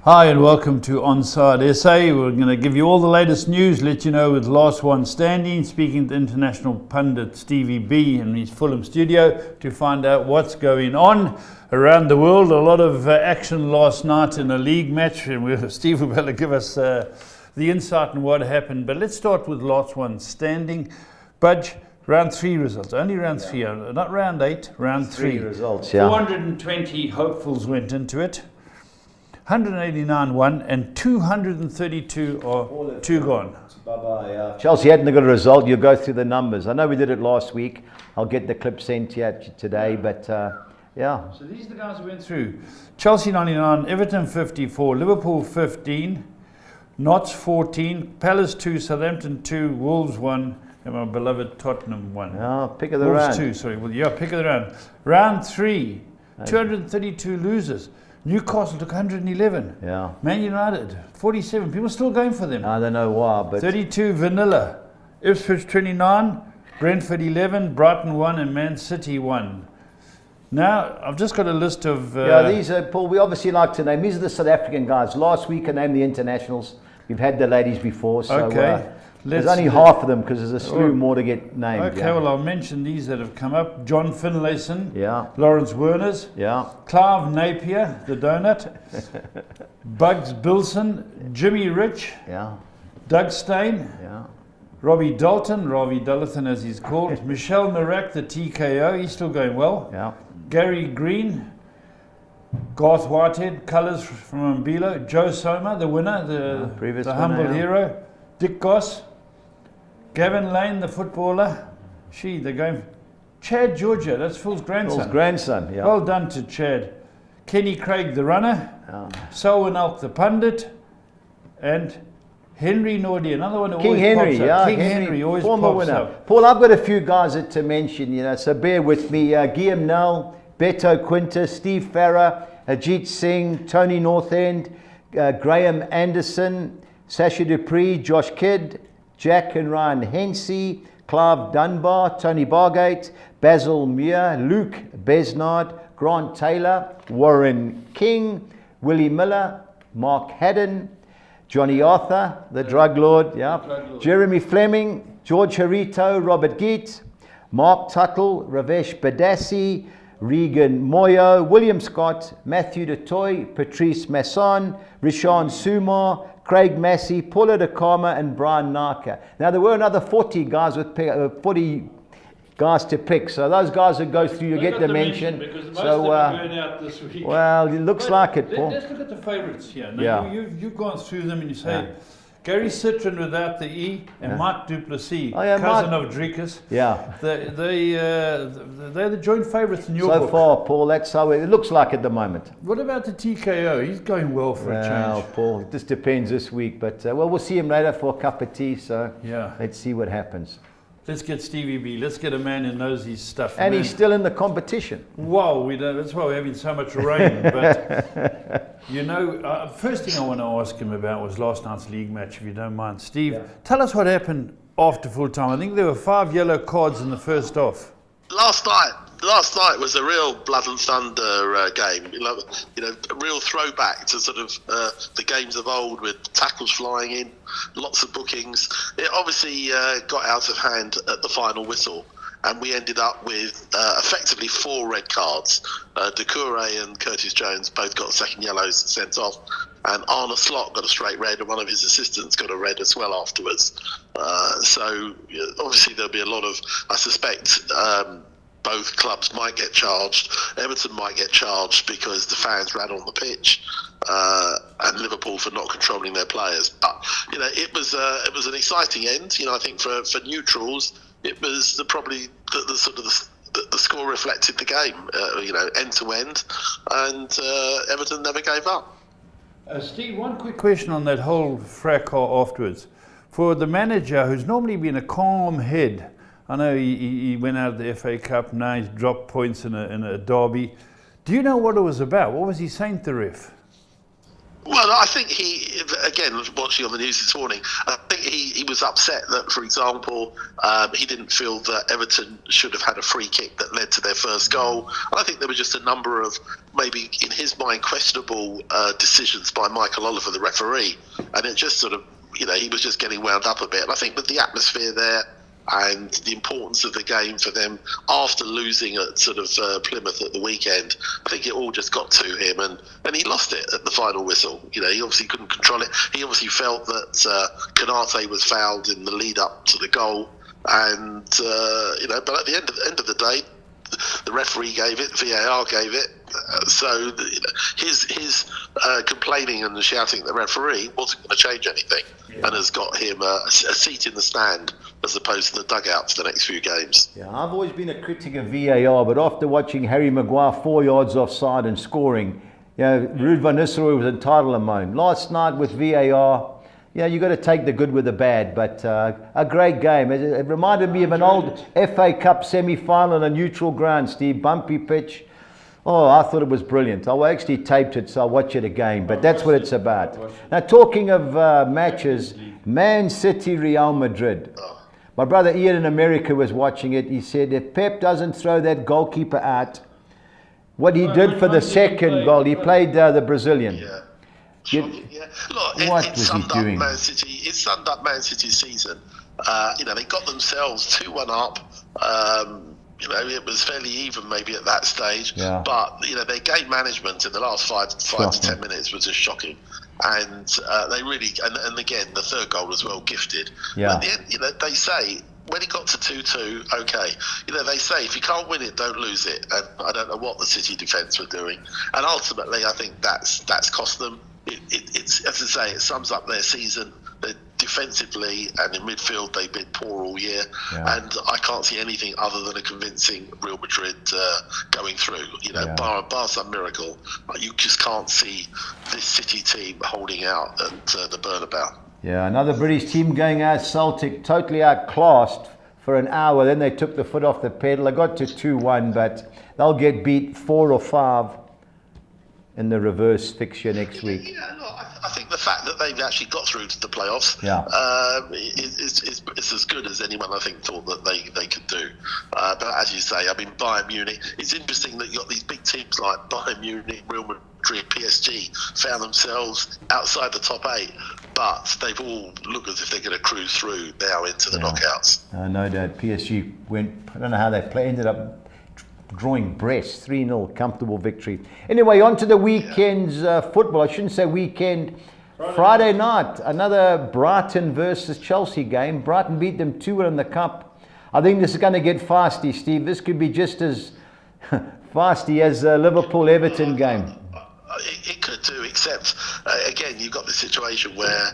Hi and welcome to OnSide SA. We're going to give you all the latest news, let you know with last one standing, speaking to international pundit Stevie B in his Fulham studio to find out what's going on around the world. A lot of action last night in a league match, and Steve will be able to give us the insight on what happened. But let's start with last one standing. Budge, round 3 results, only round 3, not round 8, round 3 results, 420 hopefuls went into it. 189 won and 232 are 2 gone. Bye-bye. Chelsea hadn't got a result. You'll go through the numbers. I know we did it last week. I'll get the clip sent to you today, but yeah. So these are the guys who went through. Chelsea 99, Everton 54, Liverpool 15, Notts 14, Palace 2, Southampton 2, Wolves 1, and my beloved Tottenham 1. Oh, pick of the Wolves round. 2, sorry. Well, yeah, pick of the round. Round 3, 232 losers. Newcastle took 111. Yeah. Man United, 47. People still going for them. I don't know why, but 32 vanilla. Ipswich 29, Brentford 11, Brighton 1, and Man City 1. Now, I've just got a list of... these are, Paul, we obviously like to name. These are the South African guys. Last week I named the internationals. We've had the ladies before, so there's only half of them because there's a slew more to get named. Okay, well, I'll mention these that have come up. John Finlayson, Lawrence Werners, Clive Napier, the donut, Bugs Bilson, Jimmy Rich, Doug Steyn, Robbie Dalton, Ravi Dullathan as he's called, Michelle Narak, the TKO, he's still going well, Gary Green, Garth Whitehead, Colours from Mbilo, Joe Soma, the winner, the humble hero, Dick Goss, Gavin Lane, the footballer. They're going. Chad Georgia, that's Phil's grandson. Phil's grandson, yeah. Well done to Chad. Kenny Craig, the runner. Selwyn Elk, the pundit. And Henry Nordy, another one who King always Henry, pops up. King Henry always former pops winner. up. Paul, I've got a few guys to mention, so bear with me. Guillaume Nell, Beto Quintus, Steve Farrer, Ajit Singh, Tony Northend, Graham Anderson, Sasha Dupree, Josh Kidd, Jack and Ryan Hensey, Clive Dunbar, Tony Bargate, Basil Muir, Luke Besnard, Grant Taylor, Warren King, Willie Miller, Mark Haddon, Johnny Arthur, the drug lord, Jeremy Fleming, George Harito, Robert Geet, Mark Tuttle, Ravesh Badassi, Regan Moyo, William Scott, Matthew DeToy, Patrice Masson, Rishan Sumar, Craig Massey, Paula De Karma, and Brian Naka. Now, there were another 40 guys with 40 guys to pick, so those guys that go through, you get the mention. Because most of them are going out this week. Well, it looks like it, Paul. Let's look at the favourites here. Now, you've gone through them and you say, Gary Citron without the E, and Mike Duplessis, cousin of Dricus. They're the joint favourites in your book. So far, Paul, that's how it looks like at the moment. What about the TKO? He's going well for a change. Paul, it just depends this week, but we'll see him later for a cup of tea, so let's see what happens. Let's get Stevie B. Let's get a man who knows his stuff. And he's still in the competition. Wow, that's why we're having so much rain. But, first thing I want to ask him about was last night's league match, if you don't mind. Steve, tell us what happened after full time. I think there were 5 yellow cards in the first half. Last night was a real blood and thunder game. A real throwback to sort of the games of old with tackles flying in, lots of bookings. It obviously got out of hand at the final whistle, and we ended up with effectively 4 red cards. Doucouré and Curtis Jones both got second yellows sent off, and Arne Slot got a straight red, and one of his assistants got a red as well afterwards. So obviously there'll be a lot of, I suspect, both clubs might get charged. Everton might get charged because the fans ran on the pitch, and Liverpool for not controlling their players. But it was an exciting end. I think for neutrals, it was probably the sort of the score reflected the game. End to end, and Everton never gave up. Steve, one quick question on that whole fracas afterwards. For the manager, who's normally been a calm head, I know he went out of the FA Cup, now he's dropped points in a derby. Do you know what it was about? What was he saying to the ref? Well, I think again, watching on the news this morning, I think he was upset that, for example, he didn't feel that Everton should have had a free kick that led to their first goal. And I think there were just a number of, maybe in his mind, questionable decisions by Michael Oliver, the referee. And it just sort of, he was just getting wound up a bit. And I think with the atmosphere there, and the importance of the game for them after losing at sort of Plymouth at the weekend, I think it all just got to him, and he lost it at the final whistle. He obviously couldn't control it. He obviously felt that Konate was fouled in the lead up to the goal, and but at the end of the day, the referee gave it, VAR gave it. So his complaining and shouting at the referee wasn't going to change anything, and has got him a seat in the stand as opposed to the dugout for the next few games. Yeah, I've always been a critic of VAR, but after watching Harry Maguire 4 yards offside and scoring, Ruud van Nistelrooy was entitled to moan. Last night with VAR, you got to take the good with the bad, but a great game. It reminded me of an old FA Cup semi-final on a neutral ground, Steve, bumpy pitch. Oh, I thought it was brilliant. I actually taped it, so I'll watch it again, but that's what it's about. Now, talking of matches, Man City, Real Madrid. My brother Ian in America was watching it. He said if Pep doesn't throw that goalkeeper out, what he did for the second goal, he played the Brazilian. Look, what was he doing? It summed up Man City's season. They got themselves 2-1 up. It was fairly even maybe at that stage. But, their game management in the last 5 to 10 minutes was just shocking. And they really, and again, the third goal as well, gifted. At the end, they say, when it got to 2-2, okay. They say, if you can't win it, don't lose it. And I don't know what the City defence were doing. And ultimately, I think that's cost them. It's, as I say, it sums up their season. Defensively and in midfield, they've been poor all year, and I can't see anything other than a convincing Real Madrid going through. Bar some miracle, you just can't see this City team holding out at the Bernabeu. Yeah, another British team going out, Celtic, totally outclassed for an hour. Then they took the foot off the pedal. They got to 2-1, but they'll get beat 4 or 5 in the reverse fixture next week. I think the fact that they've actually got through to the playoffs is as good as anyone I think thought that they could do. But as you say, Bayern Munich, it's interesting that you've got these big teams like Bayern Munich, Real Madrid, PSG found themselves outside the top 8, but they've all looked as if they're going to cruise through now into the knockouts. No doubt. PSG I don't know how they ended up drawing Brest, 3-0, comfortable victory. Anyway, on to the weekend's football. I shouldn't say weekend. Friday night, another Brighton versus Chelsea game. Brighton beat them 2-1 in the cup. I think this is going to get feisty, Steve. This could be just as feisty as the Liverpool-Everton game. It could do, except, again, you've got the situation where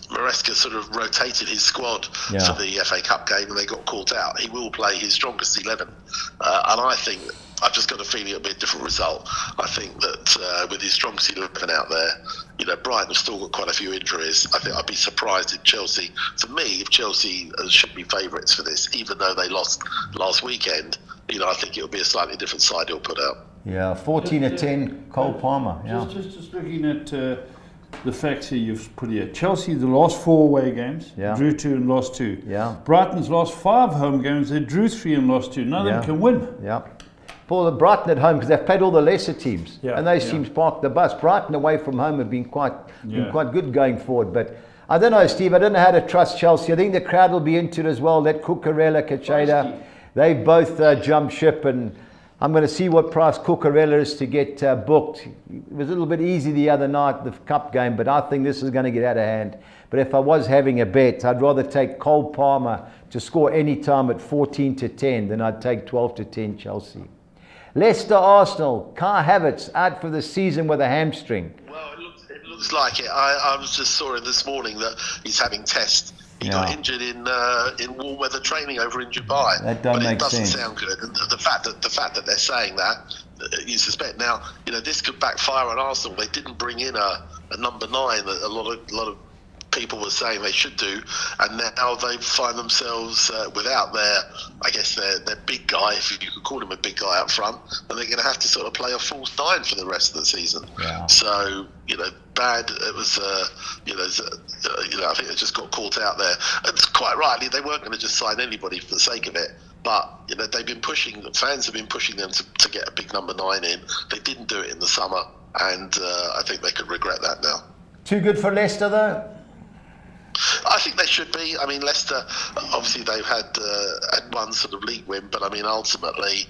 Maresca sort of rotated his squad for the FA Cup game and they got caught out. He will play his strongest 11. And I think, I've just got a feeling it'll be a different result. I think that with his strongest 11 out there, Brighton have still got quite a few injuries. I think I'd be surprised if Chelsea, for me, if Chelsea should be favourites for this, even though they lost last weekend, I think it'll be a slightly different side he'll put out. Yeah, 14-10, Cole Palmer. Just looking at the facts here you've put here. Chelsea, the last 4 away games, drew 2 and lost 2. Brighton's last 5 home games, they drew 3 and lost 2. None of them can win. Paul, Brighton at home, because they've played all the lesser teams, and those teams parked the bus. Brighton away from home have been quite good going forward. But I don't know, Steve, I don't know how to trust Chelsea. I think the crowd will be into it as well. That Cucurella, Cacheda, they've both jumped ship, and I'm going to see what price Cucurella is to get booked. It was a little bit easy the other night, the cup game, but I think this is going to get out of hand. But if I was having a bet, I'd rather take Cole Palmer to score any time at 14-10 than I'd take 12-10 Chelsea. Leicester Arsenal, Kai Havertz out for the season with a hamstring. Well, it looks like it. I was just saw him this morning that he's having tests. He got injured in warm weather training over in Dubai. That doesn't make sense. But it doesn't sound good. And the fact that they're saying that, you suspect now, this could backfire on Arsenal. They didn't bring in a number 9 that a lot of people were saying they should do, and now they find themselves without their big guy, if you could call him a big guy up front, and they're going to have to sort of play a false nine for the rest of the season. Yeah. So, bad. It was, I think they just got caught out there. And quite rightly, they weren't going to just sign anybody for the sake of it. But they've been pushing. Fans have been pushing them to get a big number 9 in. They didn't do it in the summer, and I think they could regret that now. Too good for Leicester, though. I think they should be. I mean, Leicester, obviously they've had one sort of league win, but I mean, ultimately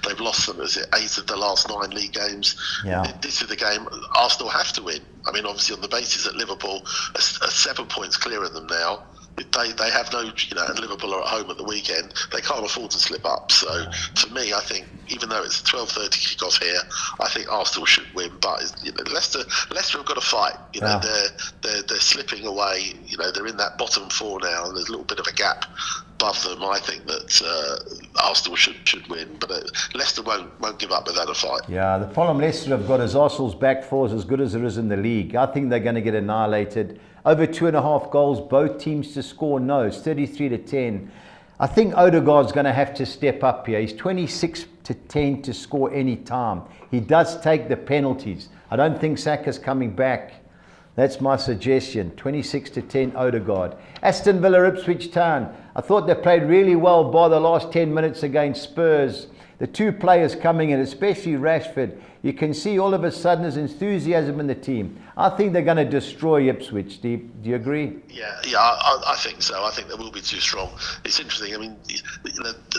they've lost them. Is it 8 of the last 9 league games? Yeah. This is the game Arsenal have to win. I mean, obviously on the basis that Liverpool are 7 points clear of them now. They have no, and Liverpool are at home at the weekend. They can't afford to slip up. So for me, I think even though it's a 12:30 kick-off here, I think Arsenal should win. But Leicester have got to fight. They're slipping away. They're in that bottom 4 now, and there's a little bit of a gap above them. I think that Arsenal should win, but Leicester won't give up without a fight. Yeah, the problem Leicester have got is Arsenal's back 4 is as good as there is in the league. I think they're going to get annihilated. Over 2.5 goals, both teams to score. No, it's 33-10. I think Odegaard's going to have to step up here. He's 26-10 to score any time. He does take the penalties. I don't think Saka's coming back. That's my suggestion. 26-10 Odegaard. Aston Villa, Ipswich Town. I thought they played really well by the last 10 minutes against Spurs. The 2 players coming in, especially Rashford, you can see all of a sudden there's enthusiasm in the team. I think they're going to destroy Ipswich, Steve. Do you agree? Yeah, I think so. I think they will be too strong. It's interesting. I mean,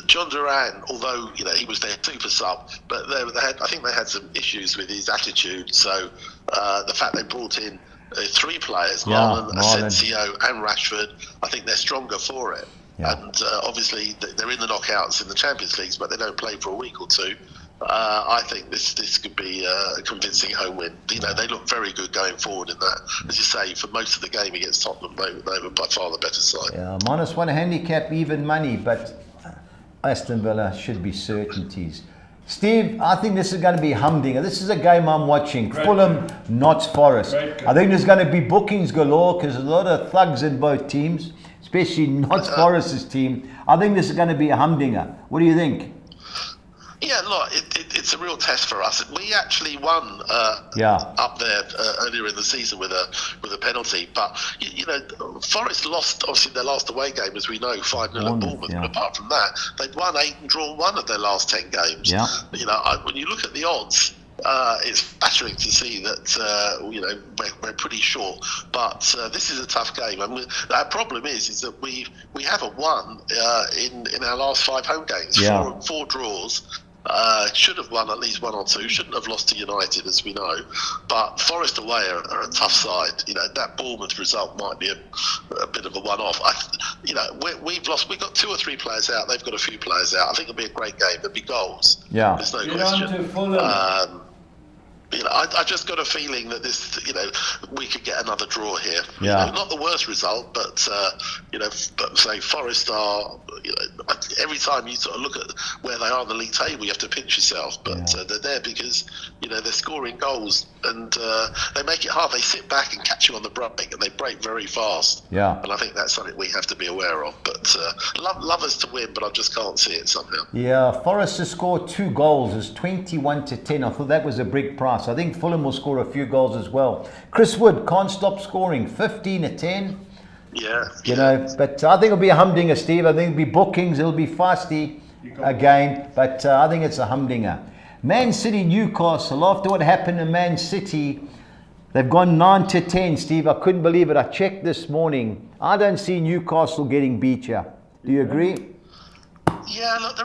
John Duran, although he was their super sub, but I think they had some issues with his attitude. So the fact they brought in 3 players, Marlon, Asensio, and Rashford, I think they're stronger for it. Yeah. And obviously they're in the knockouts in the Champions Leagues, but they don't play for a week or 2. I think this could be a convincing home win. They look very good going forward in that. As you say, for most of the game against Tottenham, they were by far the better side. Yeah, -1 handicap, even money, but Aston Villa should be certainties. Steve, I think this is going to be humdinger. This is a game I'm watching. Fulham, Notts Forest. I think there's going to be bookings galore because there's a lot of thugs in both teams, especially Notts Forest's team. I think this is going to be a humdinger. What do you think? Yeah, look, it's a real test for us. We actually won up there earlier in the season with a penalty, but Forest lost obviously their last away game, as we know, 5-0 at Bournemouth. But apart from that, they've won 8 and drawn 1 of their last 10 games. Yeah. When you look at the odds, it's flattering to see that we're pretty short, but this is a tough game. And our problem is that we haven't won in our last 5 home games. 4 draws. Should have won at least 1 or 2. Shouldn't have lost to United, as we know. But Forest away are a tough side. That Bournemouth result might be a bit of a one-off. We've lost. We've got 2 or 3 players out. They've got a few players out. I think it'll be a great game. There'll be goals. Yeah, there's no question. I just got a feeling that this, we could get another draw here. Yeah. Not the worst result, but say Forest are, every time you sort of look at where they are on the league table, you have to pinch yourself. But they're there because, they're scoring goals and they make it hard. They sit back and catch you on the break and they break very fast. Yeah. And I think that's something we have to be aware of. But love us to win, but I just can't see it somehow. Yeah, Forest to score 2 goals is 21-10. I thought that was a big price. I think Fulham will score a few goals as well. Chris Wood can't stop scoring, 15-10. Yeah. But I think it'll be a humdinger, Steve. I think it'll be bookings. It'll be feisty again. But I think it's a humdinger. Man City, Newcastle. After what happened to Man City, they've gone 9-10, Steve. I couldn't believe it. I checked this morning. I don't see Newcastle getting beat here. Do you agree? Yeah, look,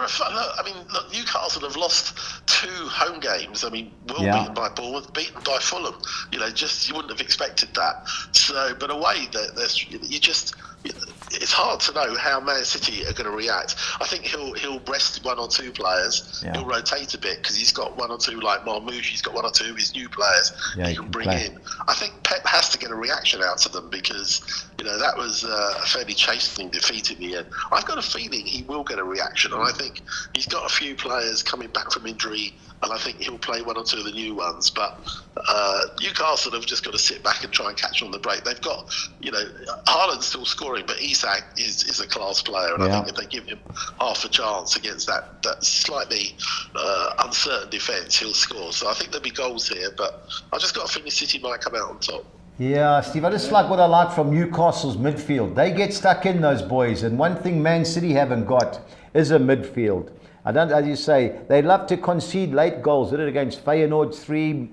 Newcastle have lost 2 home games. I mean, beaten by Bournemouth, beaten by Fulham. You wouldn't have expected that. So, but away, it's hard to know how Man City are going to react. I think he'll rest 1 or 2 players. Yeah. He'll rotate a bit because he's got 1 or 2 like Marmoush. He's got 1 or 2 of his new players he can bring in. I think Pep has to get a reaction out to them because that was a fairly chastening defeat in the end. I've got a feeling he will get a reaction, and I think he's got a few players coming back from injury and I think he'll play one or two of the new ones. But Newcastle have just got to sit back and try and catch on the break. They've got, Haaland's still scoring, but Isak is a class player, and I think if they give him half a chance against that slightly uncertain defence, he'll score. So I think there'll be goals here, but I just got a feeling City might come out on top. Yeah, Steve, I just like what I like from Newcastle's midfield. They get stuck in, those boys, and one thing Man City haven't got is a midfield. I don't, as you say, they love to concede late goals. They did it against Feyenoord 3.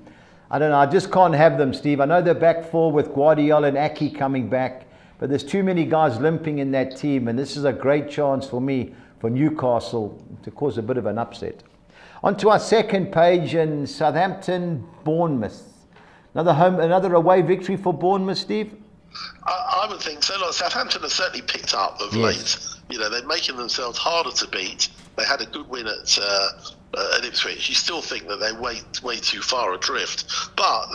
I don't know, I just can't have them, Steve. I know they're back four with Guardiola and Aki coming back, but there's too many guys limping in that team, and this is a great chance for me, for Newcastle, to cause a bit of an upset. On to our second page in Southampton, Bournemouth. Another away victory for Bournemouth, Steve? I would think so. Look, Southampton have certainly picked up of late. They're making themselves harder to beat. They had a good win at Ipswich. You still think that they're way too far adrift. But,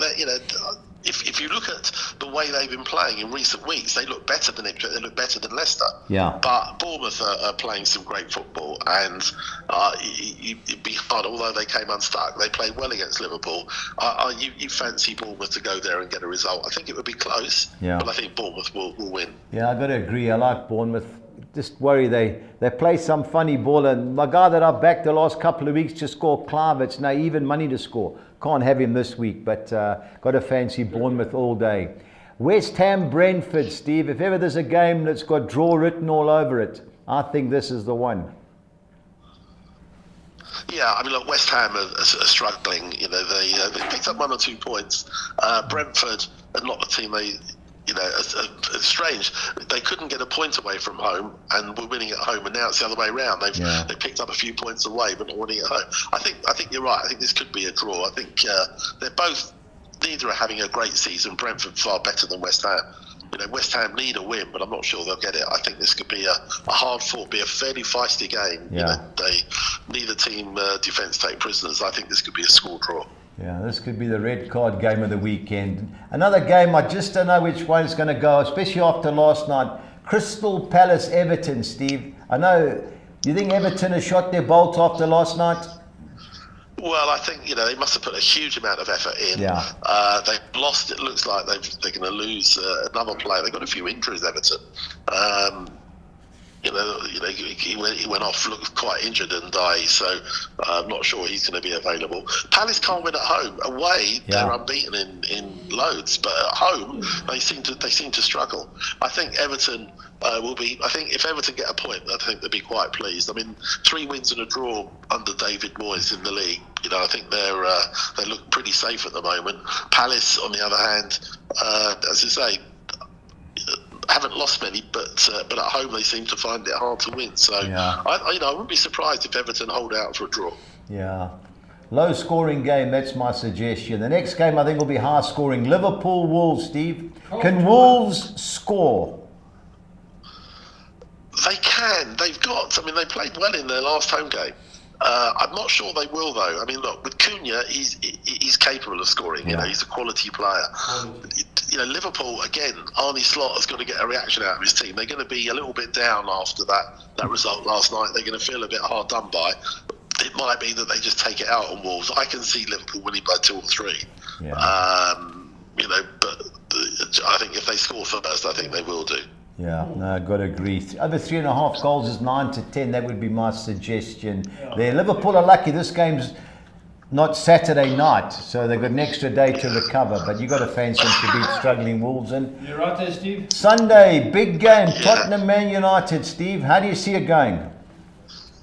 if you look at the way they've been playing in recent weeks, they look better than Ipswich, they look better than Leicester. Yeah. But Bournemouth are playing some great football, and it'd be hard, although they came unstuck. They played well against Liverpool. You fancy Bournemouth to go there and get a result. I think it would be close, but I think Bournemouth will win. Yeah, I've got to agree. I like Bournemouth. Just worry they play some funny ball, and my guy that I've backed the last couple of weeks to score, Clive, it's now even money to score. Can't have him this week, but got to fancy Bournemouth all day. West Ham Brentford, Steve. If ever there's a game that's got draw written all over it, I think this is the one. Yeah, I mean, look, West Ham are struggling. They picked up 1 or 2 points. Brentford are not the team they. It's strange. They couldn't get a point away from home, and were winning at home, and now it's the other way around. They picked up a few points away, but not winning at home. I think you're right. I think this could be a draw. I think neither are having a great season. Brentford far better than West Ham. West Ham need a win, but I'm not sure they'll get it. I think this could be a hard-fought, be a fairly feisty game. Neither team defence take prisoners. I think this could be a score draw. Yeah, this could be the red card game of the weekend. Another game, I just don't know which way it's going to go, especially after last night. Crystal Palace Everton, Steve. I know, you think Everton has shot their bolt after last night? Well, I think, they must have put a huge amount of effort in. Yeah. They've lost, it looks like they're going to lose another player. They've got a few injuries, Everton. He went off, looked quite injured and died, so I'm not sure he's going to be available. Palace can't win at home. Away, they're unbeaten in loads, but at home they seem to struggle. I think Everton will be. I think if Everton get a point, I think they'll be quite pleased. I mean, 3 wins and a draw under David Moyes in the league. I think they look pretty safe at the moment. Palace, on the other hand, as I say, haven't lost many, but at home they seem to find it hard to win. So I wouldn't be surprised if Everton hold out for a draw. Yeah, low scoring game. That's my suggestion. The next game I think will be high scoring. Liverpool Wolves. Steve, can Wolves score? They can. They've got. I mean, they played well in their last home game. I'm not sure they will, though. I mean, look, with Cunha, he's capable of scoring. He's a quality player. Liverpool, again, Arne Slot has got to get a reaction out of his team. They're going to be a little bit down after that result last night. They're going to feel a bit hard done by. It might be that they just take it out on Wolves. I can see Liverpool winning by 2 or 3. Yeah. But I think if they score first, I think they will do. Yeah, no, got to agree. Over 3.5 goals is 9 to 10. That would be my suggestion there. Liverpool are lucky. This game's not Saturday night, so they've got an extra day to recover. But you got to fancy them to beat struggling Wolves. And you're right there, Steve. Sunday, big game. Tottenham Man United. Steve, how do you see it going?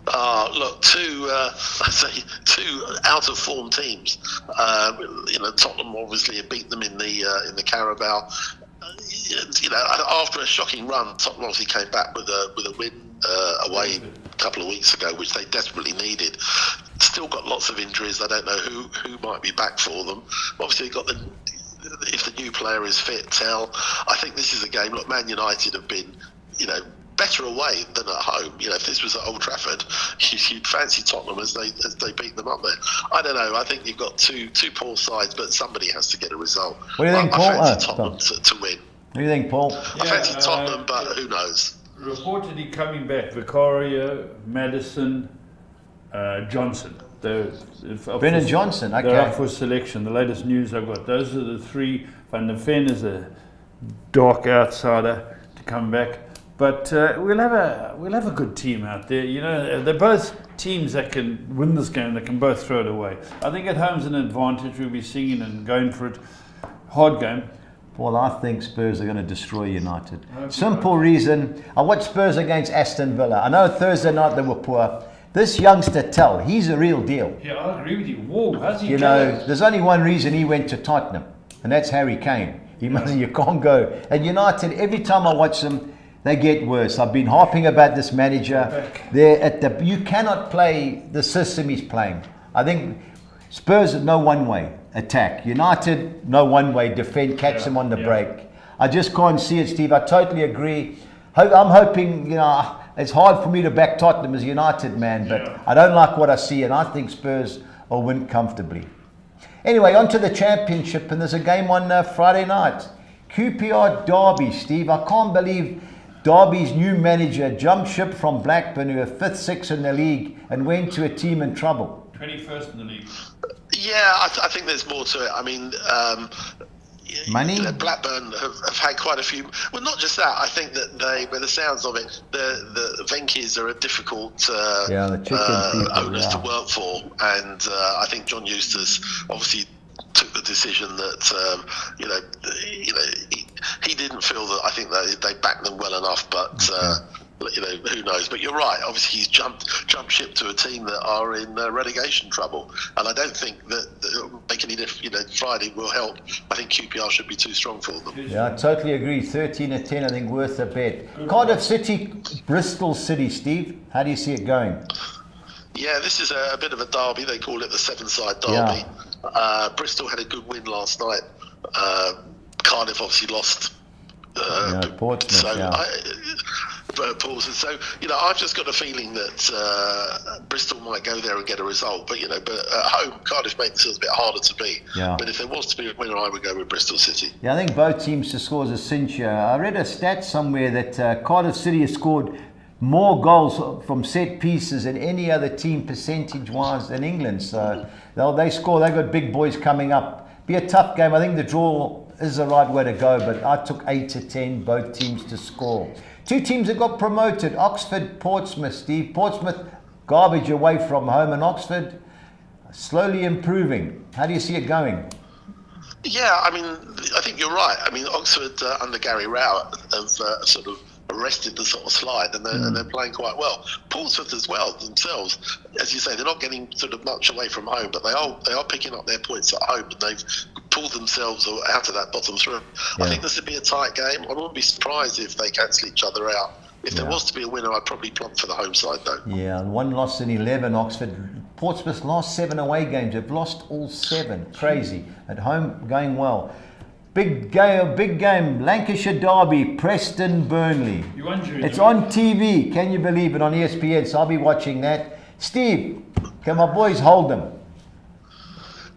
Look, two out of form teams. Tottenham obviously have beat them in the Carabao. After a shocking run, Tottenham obviously came back with a win away a couple of weeks ago, which they desperately needed. Still got lots of injuries. I don't know who might be back for them. Obviously, if the new player is fit, Tell. I think this is a game. Look, Man United have been, better away than at home. If this was at Old Trafford, you'd fancy Tottenham as they beat them up there. I don't know. I think you've got two poor sides, but somebody has to get a result. What do you think, Paul? I fancy Tottenham to win. What do you think, Paul? I fancy Tottenham, but who knows? Reportedly coming back, Vicario, Maddison, Johnson. Brennan Johnson, okay. They're up for selection. The latest news I've got. Those are the three. Van der Ven is a dark outsider to come back. But we'll have a good team out there. You know, they're both teams that can win this game. They can both throw it away. I think at home's an advantage. We'll be singing and going for it. Hard game. Well, I think Spurs are going to destroy United. Simple reason. I watched Spurs against Aston Villa. I know Thursday night they were poor. This youngster Tell, he's a real deal. Yeah, I agree with you. Whoa, how's he You know, there's only one reason he went to Tottenham, and that's Harry Kane. You can't go. And United, every time I watch them, they get worse. I've been harping about this manager. You cannot play the system he's playing. I think Spurs no one way attack. United no one way defend, catch them on the break. I just can't see it, Steve. I totally agree. I'm hoping, you know, it's hard for me to back Tottenham as a United man, but I don't like what I see, and I think Spurs will win comfortably. Anyway, on to the championship, and there's a game on Friday night. QPR Derby, Steve. I can't believe Derby's new manager jumped ship from Blackburn, who are 5th, 6th in the league, and went to a team in trouble. 21st in the league. Yeah, I think there's more to it. I mean, money? Blackburn have had quite a few. Well, not just that. I think that by the sounds of it, the Venkies are a difficult owners to work for, and I think John Eustace obviously took the decision that he didn't feel that. I think they backed them well enough, but. You know, who knows? But you're right. Obviously, he's jumped ship to a team that are in relegation trouble, and I don't think that making it, Friday will help. I think QPR should be too strong for them. Yeah, I totally agree. 13-10, I think worth a bet. Cardiff City, Bristol City, Steve. How do you see it going? Yeah, this is a bit of a derby. They call it the seven-side derby. Yeah. Bristol had a good win last night. Cardiff obviously lost. Portsmouth. So, I've just got a feeling that Bristol might go there and get a result. But at home, Cardiff makes themselves a bit harder to beat. Yeah. But if there was to be a winner, I would go with Bristol City. Yeah, I think both teams to score is a cinch here. I read a stat somewhere that Cardiff City has scored more goals from set pieces than any other team percentage-wise than England. So they score. They've got big boys coming up. Be a tough game. I think the draw is the right way to go, but I took 8-10, both teams to score. Two teams that got promoted, Oxford, Portsmouth, Steve. Portsmouth, garbage away from home, and Oxford slowly improving. How do you see it going? Yeah, I mean, I think you're right. I mean, Oxford under Gary Rowett have sort of arrested the sort of slide, and they're playing quite well. Portsmouth as well themselves, as you say, they're not getting sort of much away from home, but they are picking up their points at home, and they've pulled themselves out of that bottom three. Yeah. I think this would be a tight game. I wouldn't be surprised if they cancel each other out. If there was to be a winner, I'd probably plump for the home side, though. Yeah, 1 loss in 11, Oxford. Portsmouth's last 7 away games, they've lost all 7. Crazy. At home, going well. Big game. Lancashire Derby, Preston Burnley. It's on TV. Can you believe it? On ESPN. So I'll be watching that. Steve, can my boys hold them?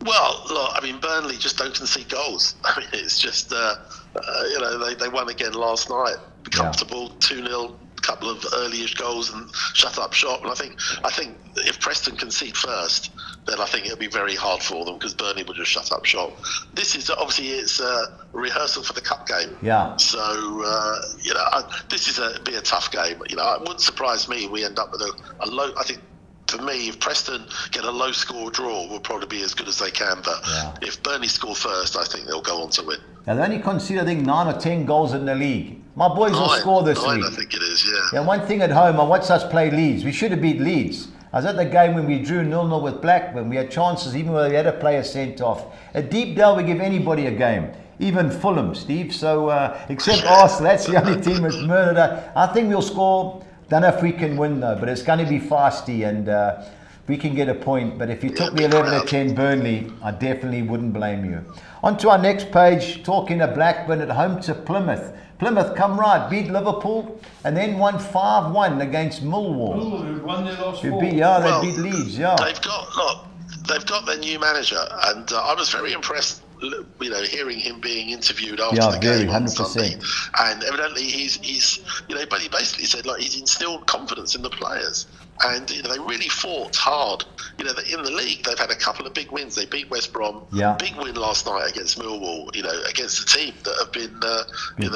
Well, look, I mean, Burnley just don't concede goals. I mean, it's just, they won again last night. Comfortable, 2-0. Couple of early-ish goals and shut up shop. And I think if Preston concede first, then I think it'll be very hard for them because Burnley will just shut up shop. This is obviously it's a rehearsal for the cup game. Yeah. So this is be a tough game. It wouldn't surprise me if we end up with a low. I think for me, if Preston get a low score draw, will probably be as good as they can. But if Burnley score first, I think they'll go on to win. Now, they only concede, I think, 9 or 10 goals in the league. My boys will score this week. I think it is, yeah. One thing at home, I watched us play Leeds. We should have beat Leeds. I was at the game when we drew 0-0 with Blackburn. We had chances, even when we had a player sent off. At Deepdale, we give anybody a game. Even Fulham, Steve. So, except Arsenal, that's the only team that's murdered us. I think we'll score. Don't know if we can win, though, but it's going to be feisty, and we can get a point. But if you took the 11-10 Burnley, I definitely wouldn't blame you. On to our next page, talking to Blackburn at home to Plymouth. Plymouth come right, beat Liverpool, and then won 5-1 against Millwall. Who won their last 4. They beat Leeds, They've got their new manager, and I was very impressed hearing him being interviewed after the game on Sunday, and evidently but he basically said he's instilled confidence in the players. And they really fought hard. In the league, they've had a couple of big wins. They beat West Brom. Big win last night against Millwall. Against a team that have been that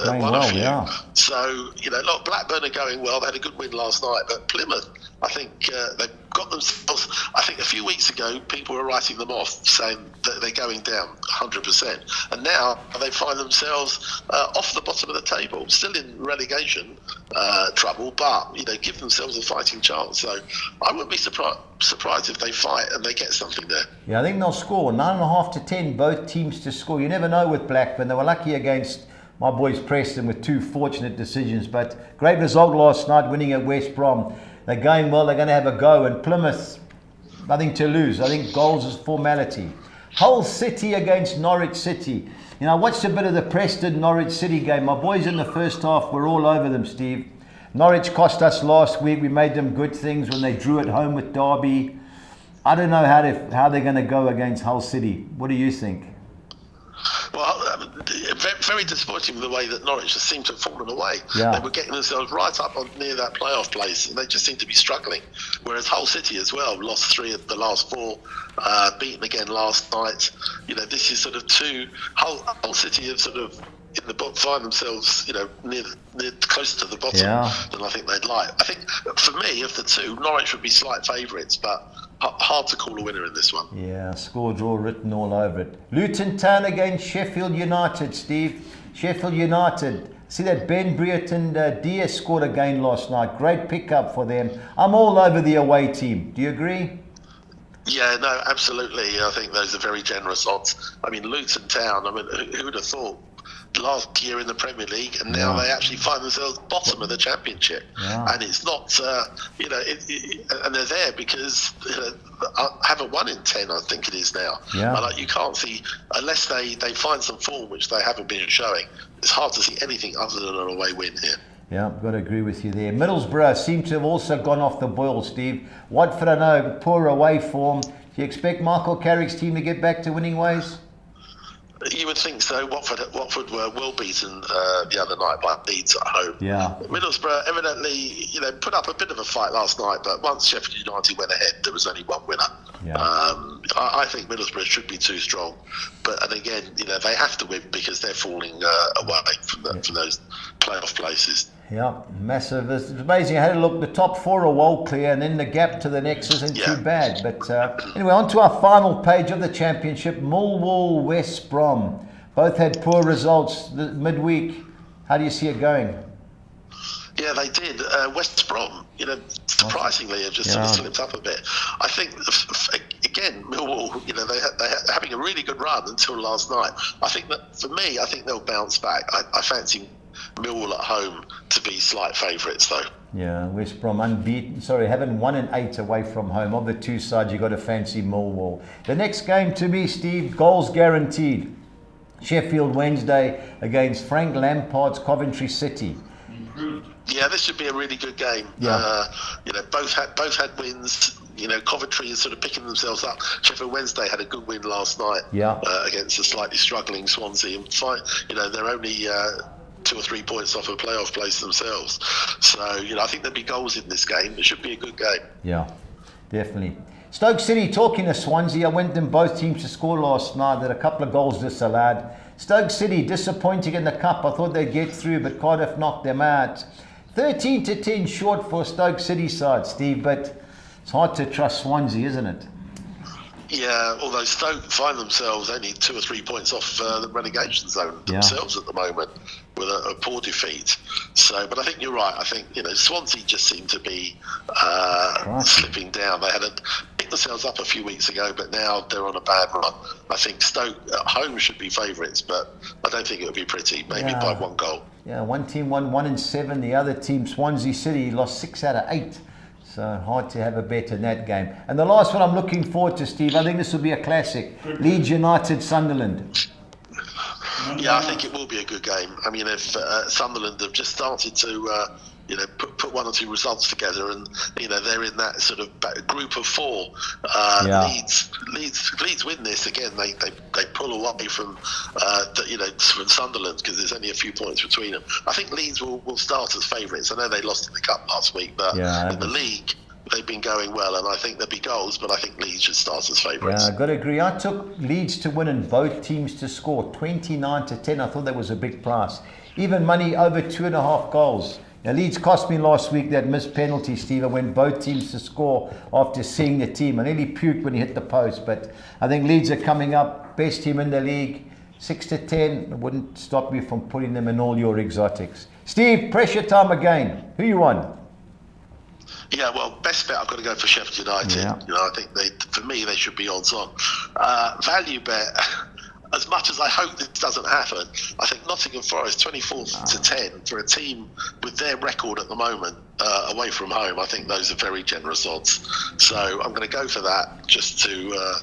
have won a few. Yeah. So look, Blackburn are going well. They had a good win last night, but Plymouth, I think they've got themselves. I think a few weeks ago, people were writing them off, saying that they're going down 100%, and now they find themselves off the bottom of the table, still in relegation trouble, but give themselves a fighting chance. So I wouldn't be surprised if they fight and they get something there. Yeah, I think they'll score 9.5 to 10. Both teams to score. You never know with Blackburn. They were lucky against my boys Preston with 2 fortunate decisions, but great result last night, winning at West Brom. They're going well. They're going to have a go. And Plymouth, nothing to lose. I think goals is formality. Hull City against Norwich City. I watched a bit of the Preston Norwich City game. My boys in the first half were all over them, Steve. Norwich cost us last week. We made them good things when they drew at home with Derby. I don't know how they're going to go against Hull City. What do you think? Well, very disappointing the way that Norwich just seemed to have fallen away. Yeah. They were getting themselves right up near that playoff place, and they just seem to be struggling. Whereas Hull City as well lost 3 of the last 4, beaten again last night. This is sort of Hull City have sort of in the bottom, find themselves, near closer to the bottom than I think they'd like. I think for me, of the two, Norwich would be slight favourites, but hard to call a winner in this one. Yeah, score draw written all over it. Luton Town against Sheffield United, Steve. Sheffield United. See that Ben Brereton Diaz scored again last night. Great pickup for them. I'm all over the away team. Do you agree? Yeah, no, absolutely. I think those are very generous odds. I mean, Luton Town, who would have thought? Last year in the Premier League, and now they actually find themselves bottom of the Championship. And it's not, and they're there because haven't won in 10, I think it is now. And you can't see, unless they find some form which they haven't been showing, it's hard to see anything other than an away win here. Yeah, I've got to agree with you there. Middlesbrough seem to have also gone off the boil, Steve. Watford, I know, poor away form. Do you expect Michael Carrick's team to get back to winning ways? You would think so. Watford were well beaten the other night by Leeds at home. Middlesbrough evidently, put up a bit of a fight last night, but once Sheffield United went ahead, there was only one winner. I think Middlesbrough should be too strong, and again, they have to win because they're falling away from those playoff places. Yeah, massive. It's amazing. I had a look. The top 4 are well clear, and then the gap to the next isn't too bad. But anyway, on to our final page of the championship. Millwall, West Brom. Both had poor results midweek. How do you see it going? Yeah, they did. West Brom, surprisingly, have just sort of slipped up a bit. I think, again, Millwall, they're having a really good run until last night. I think that, for me, they'll bounce back. I fancy Millwall at home to be slight favourites, though. Yeah, West Brom unbeaten. Having 1 and 8 away from home. Of the two sides, you've got to fancy Millwall. The next game to me, Steve, goals guaranteed. Sheffield Wednesday against Frank Lampard's Coventry City. Yeah, this should be a really good game. Both had wins. Coventry is sort of picking themselves up. Sheffield Wednesday had a good win last night against a slightly struggling Swansea. And they're only 2 or 3 points off a playoff place themselves. So, I think there'll be goals in this game. It should be a good game. Yeah, definitely. Stoke City, talking to Swansea, I went them both teams to score last night. There are a couple of goals disallowed. Stoke City, disappointing in the cup. I thought they'd get through, but Cardiff knocked them out. 13 to 10 short for Stoke City side, Steve, but it's hard to trust Swansea, isn't it? Yeah, although Stoke find themselves only 2 or 3 points off the relegation zone themselves at the moment with a poor defeat. So, but I think you're right. I think Swansea just seem to be slipping down. They had picked themselves up a few weeks ago, but now they're on a bad run. I think Stoke at home should be favourites, but I don't think it would be pretty. Maybe by 1 goal. Yeah, one team won 1 and 7. The other team, Swansea City, lost 6 out of 8. So hard to have a bet in that game. And the last one I'm looking forward to, Steve, I think this will be a classic. Leeds United, Sunderland. Yeah, I think it will be a good game. I mean, if Sunderland have just started to, put one or two results together, and they're in that sort of group of four. Leeds win this again. They pull away from from Sunderland because there's only a few points between them. I think Leeds will start as favourites. I know they lost in the cup last week, but in the league they've been going well, and I think there'll be goals, but I think Leeds should start as favourites. Yeah, I've got to agree. I took Leeds to win and both teams to score 29-10. I thought that was a big price. Even money over 2.5 goals. Now, Leeds cost me last week that missed penalty, Steve. I went both teams to score after seeing the team. I nearly puked when he hit the post, but I think Leeds are coming up. Best team in the league, 6-10. It wouldn't stop me from putting them in all your exotics. Steve, pressure time again. Who you on? Yeah, well, best bet, I've got to go for Sheffield United. Yeah. I think for me, they should be odds on. Value bet, as much as I hope this doesn't happen, I think Nottingham Forest 24-10 for a team with their record at the moment away from home. I think those are very generous odds. So I'm going to go for that just to.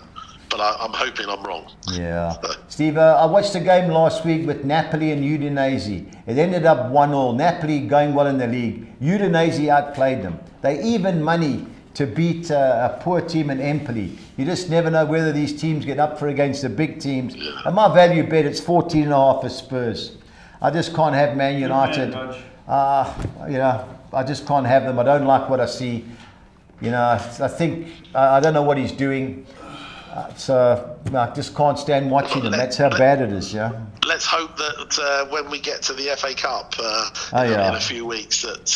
But I'm hoping I'm wrong. Yeah. Steve, I watched a game last week with Napoli and Udinese. It ended up 1-1. Napoli going well in the league. Udinese outplayed them. They even money to beat a poor team in Empoli. You just never know whether these teams get up for against the big teams. Yeah. And my value bet, it's 14.5 for Spurs. I just can't have Man United. I just can't have them. I don't like what I see. I think, I don't know what he's doing. So I just can't stand watching them. That's how bad it is, yeah. Let's hope that when we get to the FA Cup in a few weeks, that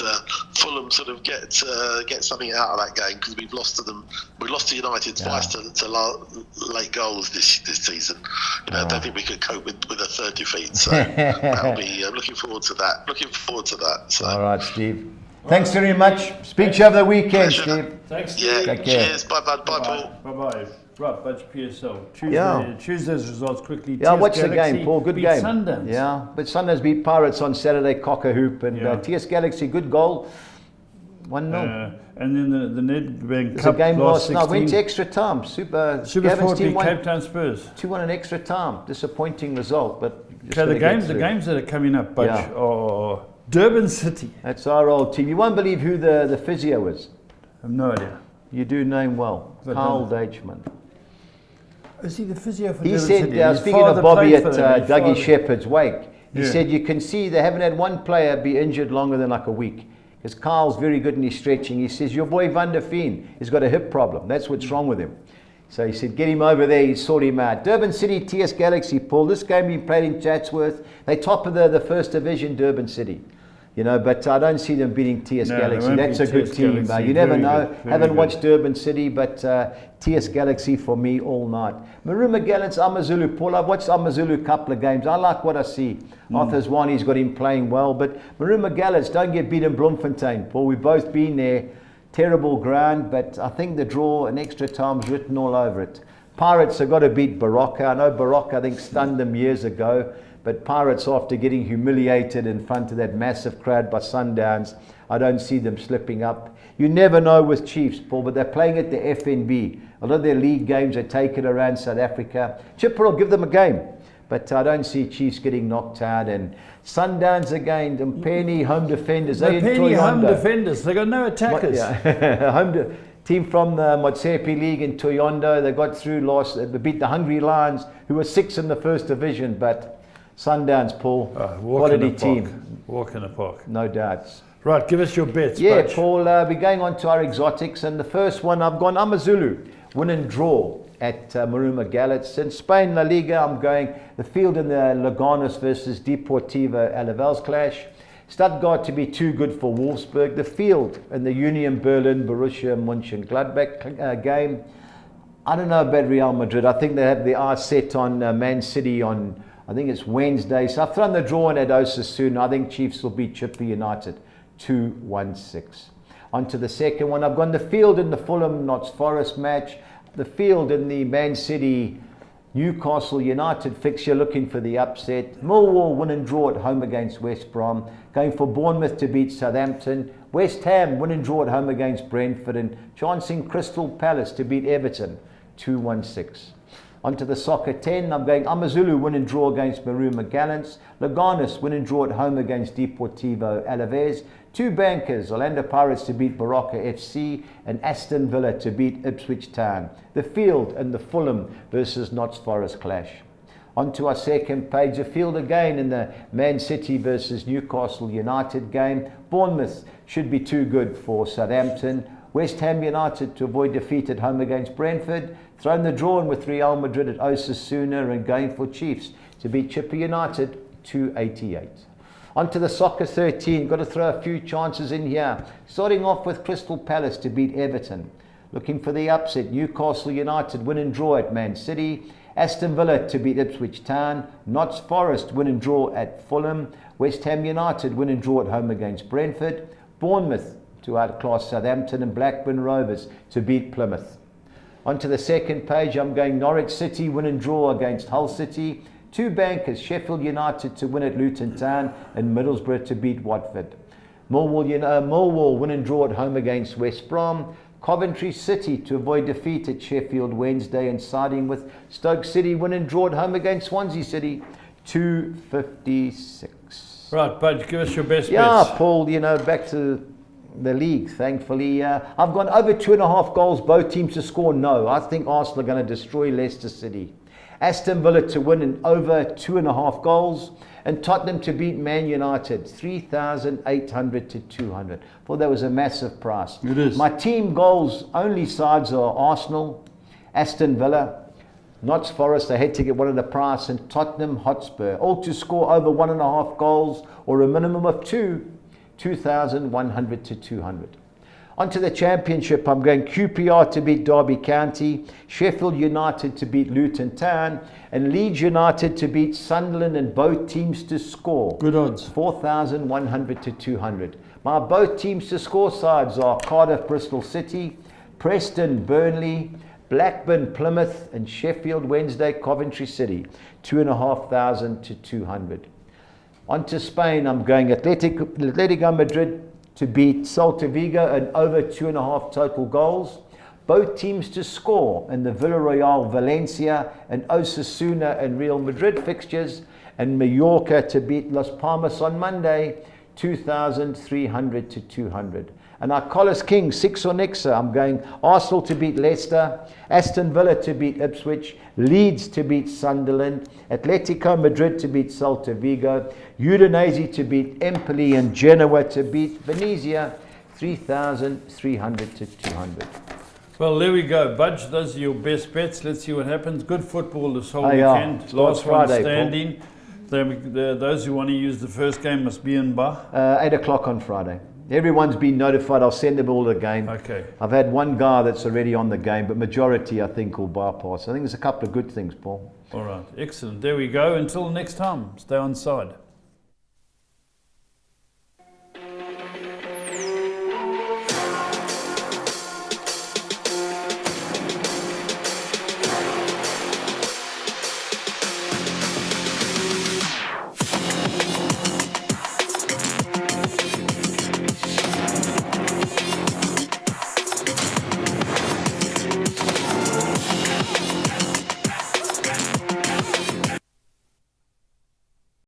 Fulham sort of get something out of that game, because we've lost to them. We lost to United twice to late goals this season. I don't think we could cope with a third defeat. So that'll be looking forward to that. So. All right, Steve. Thanks very much. Speak to you over the weekend, Steve. Thanks, Steve. Yeah. Cheers. Bye, bud. Bye, Paul. Bye. Right, Budge PSL. Tuesday's results quickly. Yeah, watch the game, Paul. Good game. Sundance. Yeah, but Sundance beat Pirates on Saturday, cock a hoop, and TS Galaxy, good goal, 1-0. And then the Nedbank Cup game last night went to extra time. Super Sport beat Cape Town Spurs 2-1 in extra time. Disappointing result, but the games that are coming up, Budge, are Durban City. That's our old team. You won't believe who the physio is. I have no idea. You do name well, Carl Deichmann. Is he the physio for He Durban said, City? speaking of Bobby at Dougie Shepherd's wake, he said you can see they haven't had one player be injured longer than like a week. Because Carl's very good in his stretching. He says, your boy Van der Veen has got a hip problem. That's what's wrong with him. So he said, get him over there, he sort him out. Durban City, TS Galaxy, Paul. This game being played in Chatsworth. They top of the first division, Durban City. But I don't see them beating TS Galaxy. That's a good team. You never know. Haven't watched Durban City, but TS Galaxy for me all night. Maruma Gallant's Amazulu. Paul, I've watched Amazulu a couple of games. I like what I see. Arthur Zwani's got him playing well, but Maruma Gallant's don't get beat in Bloemfontein. Paul, we've both been there. Terrible ground, but I think the draw and extra time's written all over it. Pirates have got to beat Barocca. I know Barocca, I think, stunned them years ago. But Pirates, after getting humiliated in front of that massive crowd by Sundowns, I don't see them slipping up. You never know with Chiefs, Paul, but they're playing at the FNB. A lot of their league games are taken around South Africa. Chipper will give them a game, but I don't see Chiefs getting knocked out. And Sundowns again, Mpeni home defenders. Mpeni home defenders, they got no attackers. Team from the Motsepe League in Toyondo. They got through they beat the Hungry Lions, who were 6th in the first division, but Sundowns, Paul, quality team. Walk in the park. No doubts. Right, give us your bets. Yeah, Butch. Paul, we're going on to our exotics, and the first one I've gone Amazulu, win and draw at Maruma Gallants. In Spain, La Liga, I'm going the field in the Leganes versus Deportivo Alaves clash. Stuttgart to be too good for Wolfsburg. The field in the Union Berlin Borussia Mönchengladbach game. I don't know about Real Madrid. I think they have their eyes set on Man City on, I think it's Wednesday. So I've thrown the draw in at Osasuna. I think Chiefs will beat Chipper United 2-1-6. On to the second one. I've gone the field in the Fulham Notts Forest match. The field in the Man City Newcastle United fixture, looking for the upset. Millwall win and draw at home against West Brom. Going for Bournemouth to beat Southampton. West Ham win and draw at home against Brentford. And chancing Crystal Palace to beat Everton 2-1-6. Onto the soccer 10, I'm going Amazulu win and draw against Maruma Gallants. Leganes win and draw at home against Deportivo Alaves. 2 bankers, Orlando Pirates to beat Baraka FC and Aston Villa to beat Ipswich Town. The field and the Fulham versus Notts Forest clash. Onto our second page, a field again in the Man City versus Newcastle United game. Bournemouth should be too good for Southampton. West Ham United to avoid defeat at home against Brentford. Thrown the draw in with Real Madrid at Osasuna, and going for Chiefs to beat Chipper United 288. Onto the soccer 13, got to throw a few chances in here. Starting off with Crystal Palace to beat Everton. Looking for the upset, Newcastle United win and draw at Man City. Aston Villa to beat Ipswich Town. Notts Forest win and draw at Fulham. West Ham United win and draw at home against Brentford. Bournemouth to outclass Southampton, and Blackburn Rovers to beat Plymouth. Onto the second page, I'm going Norwich City win and draw against Hull City. 2 bankers, Sheffield United to win at Luton Town, and Middlesbrough to beat Watford. Millwall win and draw at home against West Brom. Coventry City to avoid defeat at Sheffield Wednesday, and siding with Stoke City win and draw at home against Swansea City 256. Right, Budge, give us your best Yeah, bets. Paul, back to the league, thankfully. I've gone over 2.5 goals, both teams to score. No, I think Arsenal are going to destroy Leicester City. Aston Villa to win and over 2.5 goals, and Tottenham to beat Man United 3,800 to 200. Well, that was a massive price. It is. My team goals only sides are Arsenal, Aston Villa, Notts Forest, they had to get one of the price, and Tottenham Hotspur, all to score over 1.5 goals or a minimum of 2,100 to 200. Onto the championship, I'm going QPR to beat Derby County, Sheffield United to beat Luton Town, and Leeds United to beat Sunderland, and both teams to score. Good odds. 4,100 to 200. My both teams to score sides are Cardiff Bristol City, Preston Burnley, Blackburn Plymouth, and Sheffield Wednesday Coventry City, 2,500 to 200. On to Spain, I'm going Atletico Madrid to beat Celta Vigo, and over 2.5 total goals. Both teams to score in the Villarreal Valencia and Osasuna and Real Madrid fixtures, and Mallorca to beat Las Palmas on Monday, 2,300 to 200. And our Collis King, 6 or Nixa, I'm going Arsenal to beat Leicester, Aston Villa to beat Ipswich, Leeds to beat Sunderland, Atletico Madrid to beat Celta Vigo, Udinese to beat Empoli, and Genoa to beat Venezia, 3,300 to 200. Well, there we go, Budge. Those are your best bets. Let's see what happens. Good football this whole weekend. It's Last Friday, one standing. Those who want to use the first game must be in by 8 o'clock on Friday. Everyone's been notified. I'll send them all the game. Okay. I've had one guy that's already on the game, but majority, I think, will bypass. I think there's a couple of good things, Paul. All right. Excellent. There we go. Until next time, stay on side.